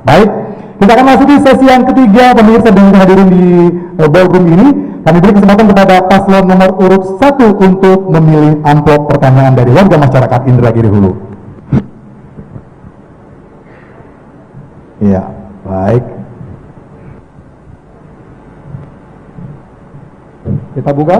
Baik, kita akan masuk di sesi yang ketiga, pemirsa dan hadirin di ballroom ini. Kami beri kesempatan kepada paslon nomor urut 1 untuk memilih amplop pertanyaan dari warga masyarakat Indragiri Hulu. Ya, baik. Kita buka.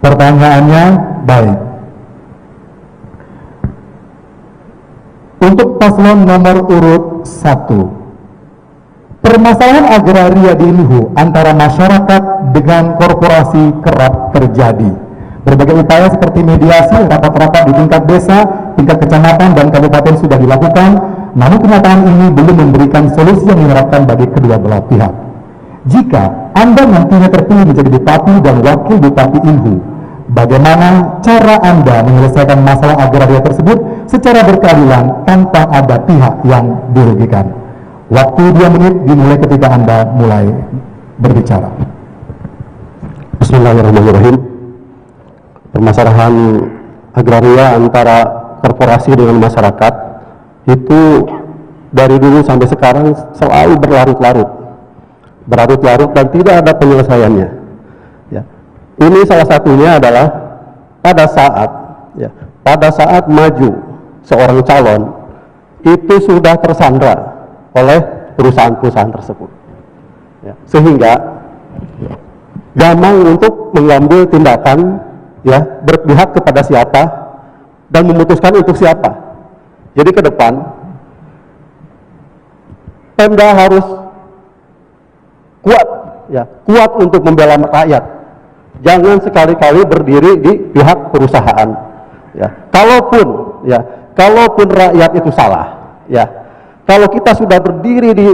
Pertanyaannya baik. Untuk paslon nomor urut 1, permasalahan agraria di Inhu antara masyarakat dengan korporasi kerap terjadi. Berbagai upaya seperti mediasi, rapat-rapat di tingkat desa, tingkat kecamatan dan kabupaten sudah dilakukan, namun kenyataan ini belum memberikan solusi yang diharapkan bagi kedua belah pihak. Jika Anda nantinya terpilih menjadi Bupati dan Wakil Bupati Inhu, bagaimana cara Anda menyelesaikan masalah agraria tersebut secara berkeadilan tanpa ada pihak yang dirugikan? Waktu 2 menit dimulai ketika Anda mulai berbicara. Bismillahirrahmanirrahim. Permasalahan agraria antara korporasi dengan masyarakat itu dari dulu sampai sekarang selalu berlarut-larut dan tidak ada penyelesaiannya. Ya. Ini salah satunya adalah pada saat maju seorang calon itu sudah tersandra oleh perusahaan-perusahaan tersebut, ya. Sehingga gampang untuk mengambil tindakan, ya, berpihak kepada siapa dan memutuskan untuk siapa. Jadi ke depan Pemda harus kuat, ya, kuat untuk membela rakyat. Jangan sekali-kali berdiri di pihak perusahaan, ya. Kalaupun rakyat itu salah, ya, kalau kita sudah berdiri di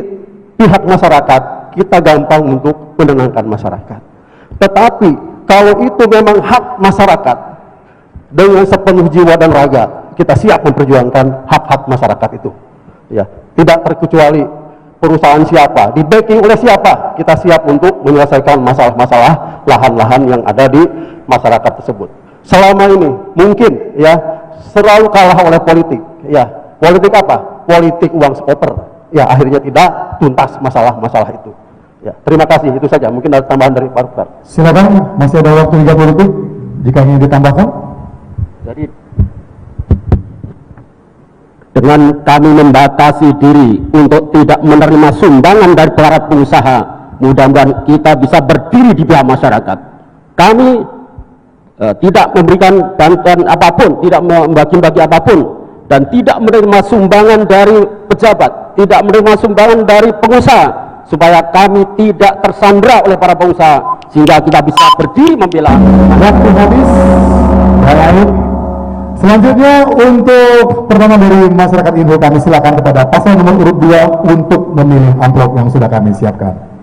pihak masyarakat, kita gampang untuk menenangkan masyarakat. Tetapi kalau itu memang hak masyarakat, dengan sepenuh jiwa dan raga kita siap memperjuangkan hak-hak masyarakat itu, ya. Tidak terkecuali perusahaan siapa, di backing oleh siapa, kita siap untuk menyelesaikan masalah-masalah lahan-lahan yang ada di masyarakat tersebut. Selama ini mungkin, ya, selalu kalah oleh politik, ya. Politik apa? Politik uang skoper, ya, akhirnya tidak tuntas masalah-masalah itu, ya. Terima kasih, itu saja. Mungkin ada tambahan dari Pak Ruktar. Silakan, masih ada waktu 30 detik jika ingin ditambahkan. Jadi dengan kami membatasi diri untuk tidak menerima sumbangan dari para pengusaha, mudah-mudahan kita bisa berdiri di pihak masyarakat. Kami tidak memberikan bantuan apapun, tidak membagi-bagi apapun, dan tidak menerima sumbangan dari pejabat, tidak menerima sumbangan dari pengusaha, supaya kami tidak tersandra oleh para pengusaha, sehingga kita bisa berdiri membela. Waktu habis. Baik. Selanjutnya untuk pertama dari masyarakat Inhu, kami silakan kepada paslon nomor urut 2 untuk memilih amplop yang sudah kami siapkan.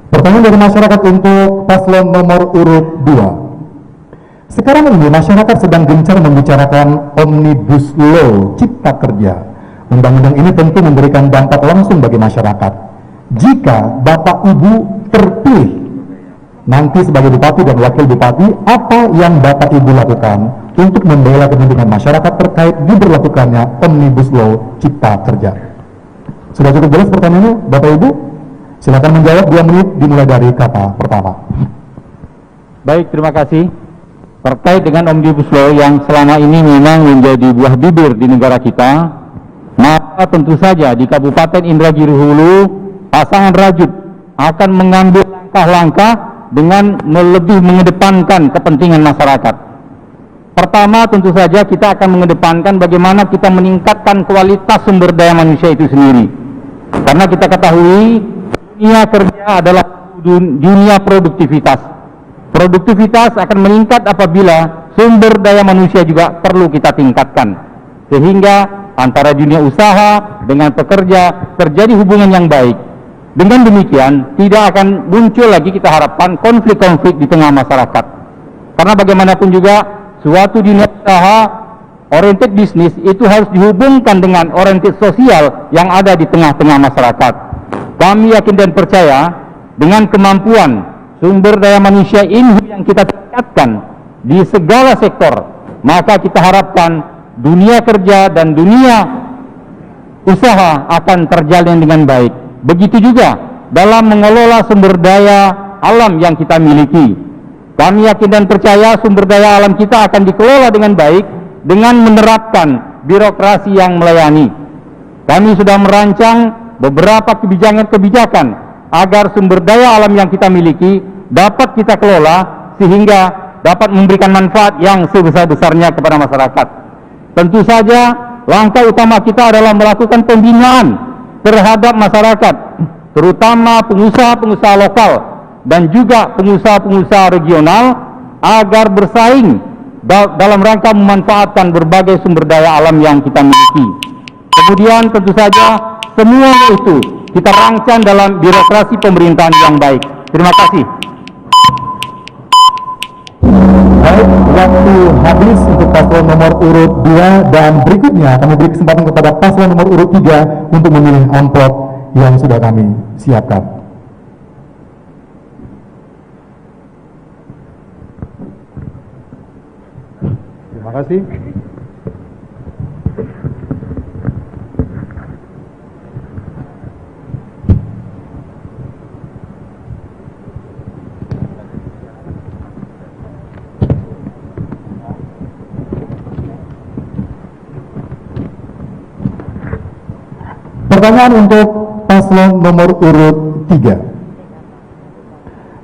Pertanyaan dari masyarakat untuk paslon nomor urut 2. Sekarang ini masyarakat sedang gencar membicarakan Omnibus Law Cipta Kerja. Undang-undang ini tentu memberikan dampak langsung bagi masyarakat. Jika Bapak Ibu terpilih nanti sebagai Bupati dan Wakil Bupati, apa yang Bapak Ibu lakukan untuk membela kepentingan masyarakat terkait diberlakukannya Omnibus Law Cipta Kerja? Sudah cukup jelas pertanyaannya, Bapak Ibu? Silakan menjawab, 2 menit dimulai dari kata pertama. Baik, terima kasih. Terkait dengan Omnibus Law yang selama ini memang menjadi buah bibir di negara kita, maka tentu saja di Kabupaten Indragiri Hulu, pasangan Rajut akan mengambil langkah-langkah dengan lebih mengedepankan kepentingan masyarakat. Pertama, tentu saja kita akan mengedepankan bagaimana kita meningkatkan kualitas sumber daya manusia itu sendiri. Karena kita ketahui dunia kerja adalah dunia produktivitas. Produktivitas akan meningkat apabila sumber daya manusia juga perlu kita tingkatkan. Sehingga antara dunia usaha dengan pekerja terjadi hubungan yang baik. Dengan demikian, tidak akan muncul lagi kita harapkan konflik-konflik di tengah masyarakat. Karena bagaimanapun juga, suatu dunia usaha oriented bisnis itu harus dihubungkan dengan oriented sosial yang ada di tengah-tengah masyarakat. Kami yakin dan percaya dengan kemampuan sumber daya manusia ini yang kita tingkatkan di segala sektor, maka kita harapkan dunia kerja dan dunia usaha akan terjalin dengan baik. Begitu juga dalam mengelola sumber daya alam yang kita miliki. Kami yakin dan percaya sumber daya alam kita akan dikelola dengan baik dengan menerapkan birokrasi yang melayani. Kami sudah merancang beberapa kebijakan agar sumber daya alam yang kita miliki dapat kita kelola sehingga dapat memberikan manfaat yang sebesar-besarnya kepada masyarakat. Tentu saja langkah utama kita adalah melakukan pembinaan terhadap masyarakat, terutama pengusaha-pengusaha lokal dan juga pengusaha-pengusaha regional agar bersaing dalam rangka memanfaatkan berbagai sumber daya alam yang kita miliki. Kemudian tentu saja semua itu kita rancang dalam birokrasi pemerintahan yang baik. Terima kasih. Baik, waktu habis untuk paslon nomor urut 2 dan berikutnya kami beri kesempatan kepada paslon nomor urut 3 untuk memilih amplop yang sudah kami siapkan. Terima kasih. Pertanyaan untuk paslon nomor urut 3.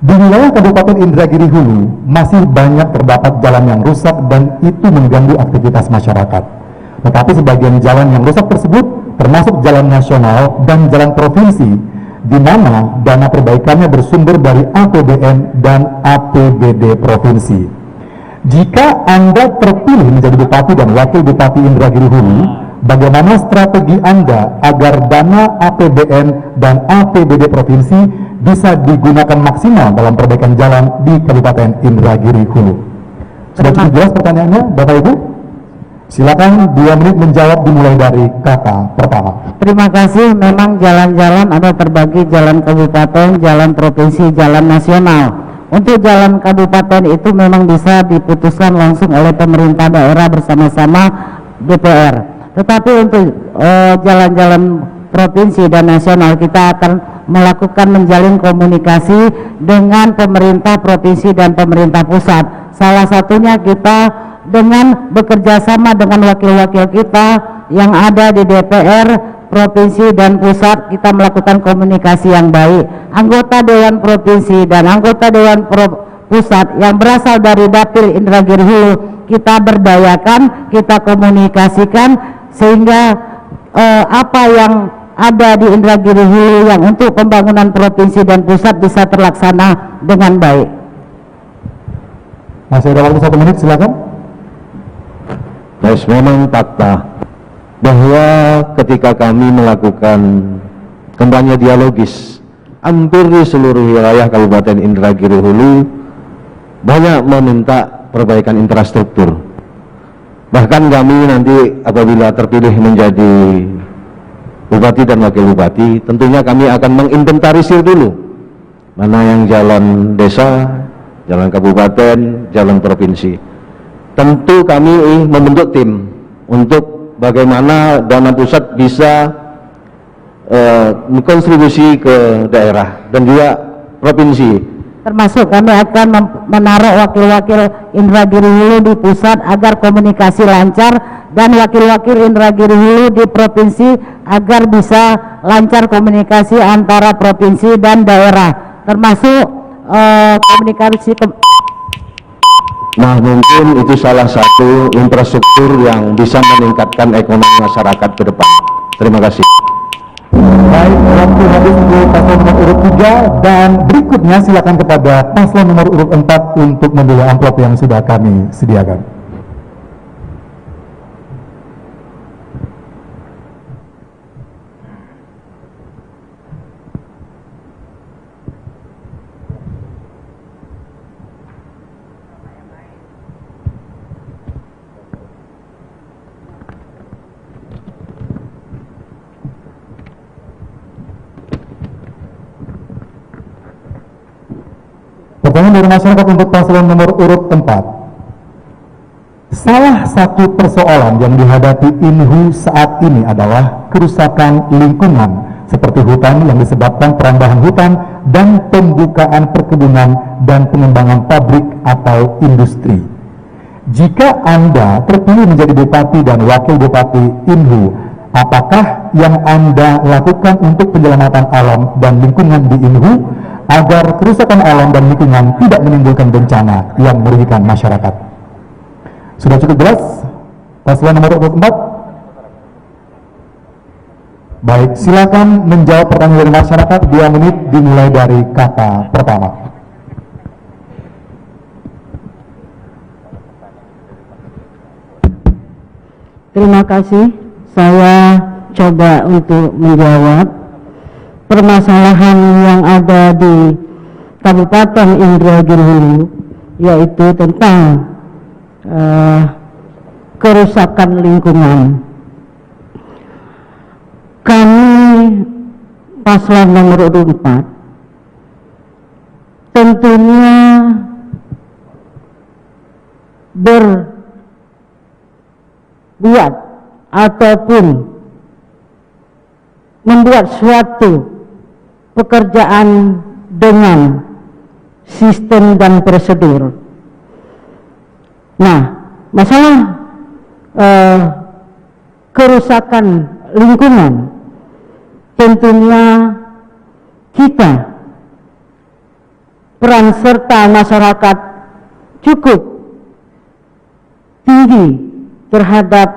Di wilayah Kabupaten Indragiri Hulu masih banyak terdapat jalan yang rusak dan itu mengganggu aktivitas masyarakat. Tetapi sebagian jalan yang rusak tersebut termasuk jalan nasional dan jalan provinsi, di mana dana perbaikannya bersumber dari APBN dan APBD provinsi. Jika Anda terpilih menjadi Bupati dan Wakil Bupati Indragiri Hulu, bagaimana strategi Anda agar dana APBN dan APBD provinsi bisa digunakan maksimal dalam perbaikan jalan di Kabupaten Indragiri Hulu? Sudah cukup jelas pertanyaannya, Bapak Ibu? Silakan 2 menit menjawab, dimulai dari kata pertama. Terima kasih. Memang jalan-jalan ada terbagi jalan kabupaten, jalan provinsi, jalan nasional. Untuk jalan kabupaten itu memang bisa diputuskan langsung oleh pemerintah daerah bersama-sama DPR. Tetapi untuk jalan-jalan provinsi dan nasional kita akan melakukan menjalin komunikasi dengan pemerintah provinsi dan pemerintah pusat. Salah satunya kita dengan bekerja sama dengan wakil-wakil kita yang ada di DPR provinsi dan pusat, kita melakukan komunikasi yang baik. Anggota Dewan Provinsi dan anggota Dewan Pusat yang berasal dari Dapil Indragiri Hulu kita berdayakan, kita komunikasikan sehingga apa yang ada di Indragiri Hulu yang untuk pembangunan provinsi dan pusat bisa terlaksana dengan baik. Masih ada waktu 1 menit, silakan. Memang fakta bahwa ketika kami melakukan kampanye dialogis hampir di seluruh wilayah Kabupaten Indragiri Hulu banyak meminta perbaikan infrastruktur. Bahkan kami nanti apabila terpilih menjadi Bupati dan Wakil Bupati, tentunya kami akan menginventarisir dulu mana yang jalan desa, jalan kabupaten, jalan provinsi. Tentu kami membentuk tim untuk bagaimana dana pusat bisa kontribusi ke daerah dan juga provinsi. Termasuk kami akan menaruh wakil-wakil Indragiri Hulu di pusat agar komunikasi lancar dan wakil-wakil Indragiri Hulu di provinsi agar bisa lancar komunikasi antara provinsi dan daerah, termasuk Nah, mungkin itu salah satu infrastruktur yang bisa meningkatkan ekonomi masyarakat ke depan. Terima kasih. Baik, waktu habis untuk paslon nomor urut 3 dan berikutnya silakan kepada paslon nomor urut 4 untuk memilih amplop yang sudah kami sediakan. Pertanyaan dari masyarakat untuk paslon nomor urut 4. Salah satu persoalan yang dihadapi INHU saat ini adalah kerusakan lingkungan seperti hutan yang disebabkan perambahan hutan dan pembukaan perkebunan dan pengembangan pabrik atau industri. Jika Anda terpilih menjadi Bupati dan Wakil Bupati INHU, apakah yang Anda lakukan untuk penyelamatan alam dan lingkungan di INHU agar kerusakan alam dan lingkungan tidak menimbulkan bencana yang merugikan masyarakat? Sudah cukup jelas? Paslon nomor 4? Baik, silakan menjawab pertanyaan dari masyarakat. 2 menit dimulai dari kata pertama. Terima kasih. Saya coba untuk menjawab permasalahan yang ada di Kabupaten Indragiri Hulu, yaitu tentang kerusakan lingkungan. Kami paslon nomor 4 tentunya berbuat ataupun membuat suatu pekerjaan dengan sistem dan prosedur. Nah, masalah kerusakan lingkungan tentunya kita peran serta masyarakat cukup tinggi terhadap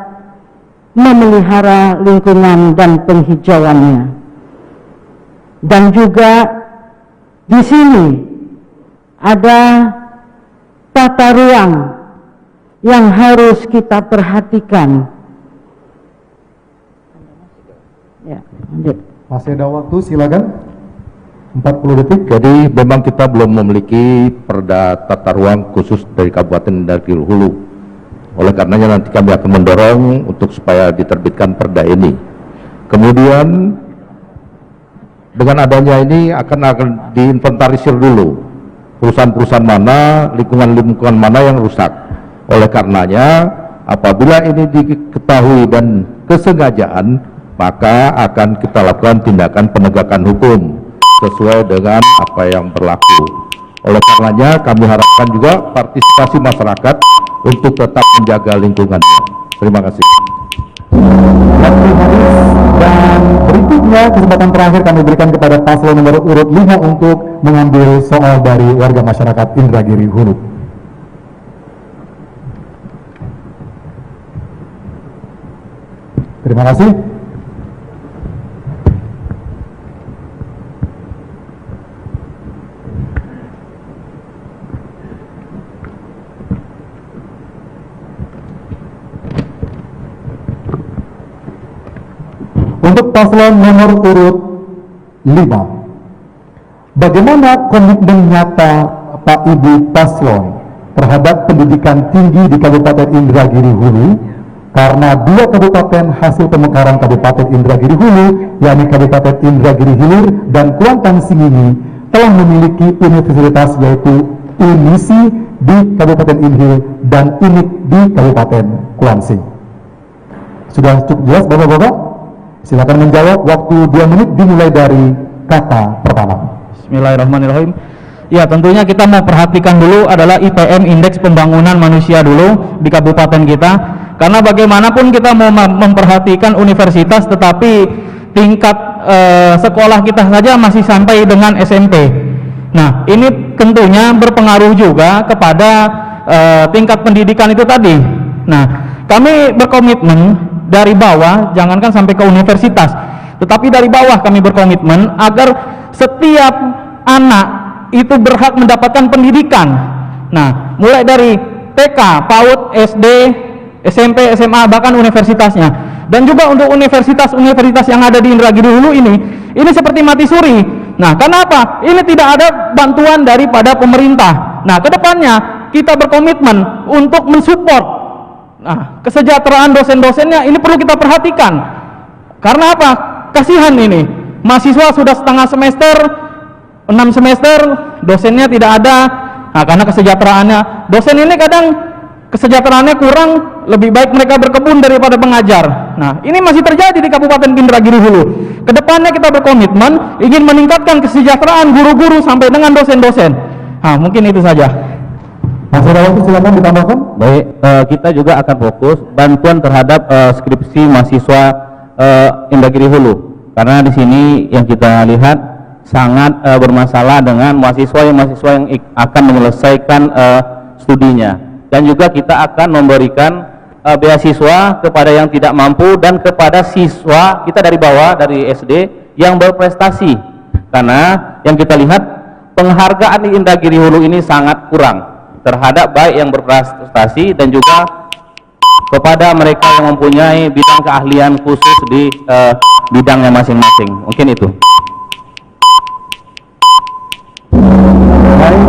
memelihara lingkungan dan penghijauannya. Dan juga di sini ada tata ruang yang harus kita perhatikan. Ya, lanjut. Masih ada waktu, silakan. 40 detik. Jadi memang kita belum memiliki perda tata ruang khusus dari Kabupaten Indragiri Hulu. Oleh karenanya nanti kami akan mendorong untuk supaya diterbitkan perda ini. Kemudian dengan adanya ini akan diinventarisir dulu perusahaan-perusahaan mana, lingkungan-lingkungan mana yang rusak. Oleh karenanya apabila ini diketahui dan kesengajaan, maka akan kita lakukan tindakan penegakan hukum sesuai dengan apa yang berlaku. Oleh karenanya kami harapkan juga partisipasi masyarakat untuk tetap menjaga lingkungannya. Terima kasih. Waktu habis dan berikutnya kesempatan terakhir kami berikan kepada paslon nomor urut 5 untuk mengambil soal dari warga masyarakat Indragiri Hulu. Terima kasih. Untuk paslon nomor urut 5, bagaimana komitmen nyata Pak Ibu paslon terhadap pendidikan tinggi di Kabupaten Indragiri Hulu, karena 2 kabupaten hasil pemekaran Kabupaten Indragiri Hulu, yakni Kabupaten Indragiri Hilir dan Kuantan Singini, telah memiliki universitas yaitu UNISI di Kabupaten Inhil dan UNIK di Kabupaten Kuansing. Sudah cukup jelas Bapak-Bapak? Silakan menjawab, waktu 2 menit dimulai dari kata pertama. Bismillahirrahmanirrahim. Ya, tentunya kita mau perhatikan dulu adalah IPM, Indeks Pembangunan Manusia dulu di kabupaten kita. Karena bagaimanapun kita mau memperhatikan universitas, tetapi tingkat sekolah kita saja masih sampai dengan SMP. Nah, ini tentunya berpengaruh juga kepada tingkat pendidikan itu tadi. Nah, kami berkomitmen dari bawah, jangankan sampai ke universitas, tetapi dari bawah kami berkomitmen agar setiap anak itu berhak mendapatkan pendidikan. Nah, mulai dari TK, PAUD, SD, SMP, SMA, bahkan universitasnya. Dan juga untuk universitas-universitas yang ada di Indragiri Hulu ini seperti mati suri. Nah, kenapa? Ini tidak ada bantuan daripada pemerintah. Nah, kedepannya kita berkomitmen untuk mensupport kesejahteraan dosen-dosennya. Ini perlu kita perhatikan. Karena apa? Kasihan ini. Mahasiswa sudah setengah semester, 6 semester, dosennya tidak ada. Nah, karena kesejahteraannya, dosen ini kadang kesejahteraannya kurang, lebih baik mereka berkebun daripada mengajar. Nah, ini masih terjadi di Kabupaten Indragiri Hulu. Kedepannya kita berkomitmen ingin meningkatkan kesejahteraan guru-guru sampai dengan dosen-dosen. Nah, mungkin itu saja. Mas Herawati, silakan ditambahkan. Baik, kita juga akan fokus bantuan terhadap skripsi mahasiswa Indragiri Hulu, karena di sini yang kita lihat sangat bermasalah dengan mahasiswa yang akan menyelesaikan studinya, dan juga kita akan memberikan beasiswa kepada yang tidak mampu dan kepada siswa kita dari bawah, dari SD yang berprestasi, karena yang kita lihat penghargaan di Indragiri Hulu ini sangat kurang terhadap baik yang berprestasi dan juga kepada mereka yang mempunyai bidang keahlian khusus di bidangnya masing-masing. Mungkin itu. Baik,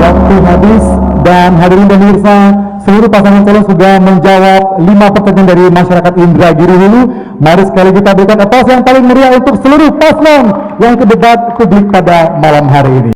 waktu habis, dan hadirin pemirsa, seluruh pasangan calon sudah menjawab 5 pertanyaan dari masyarakat Indragiri Hulu. Mari sekali kita berikan aplaus yang paling meriah untuk seluruh paslon yang ke debat publik pada malam hari ini.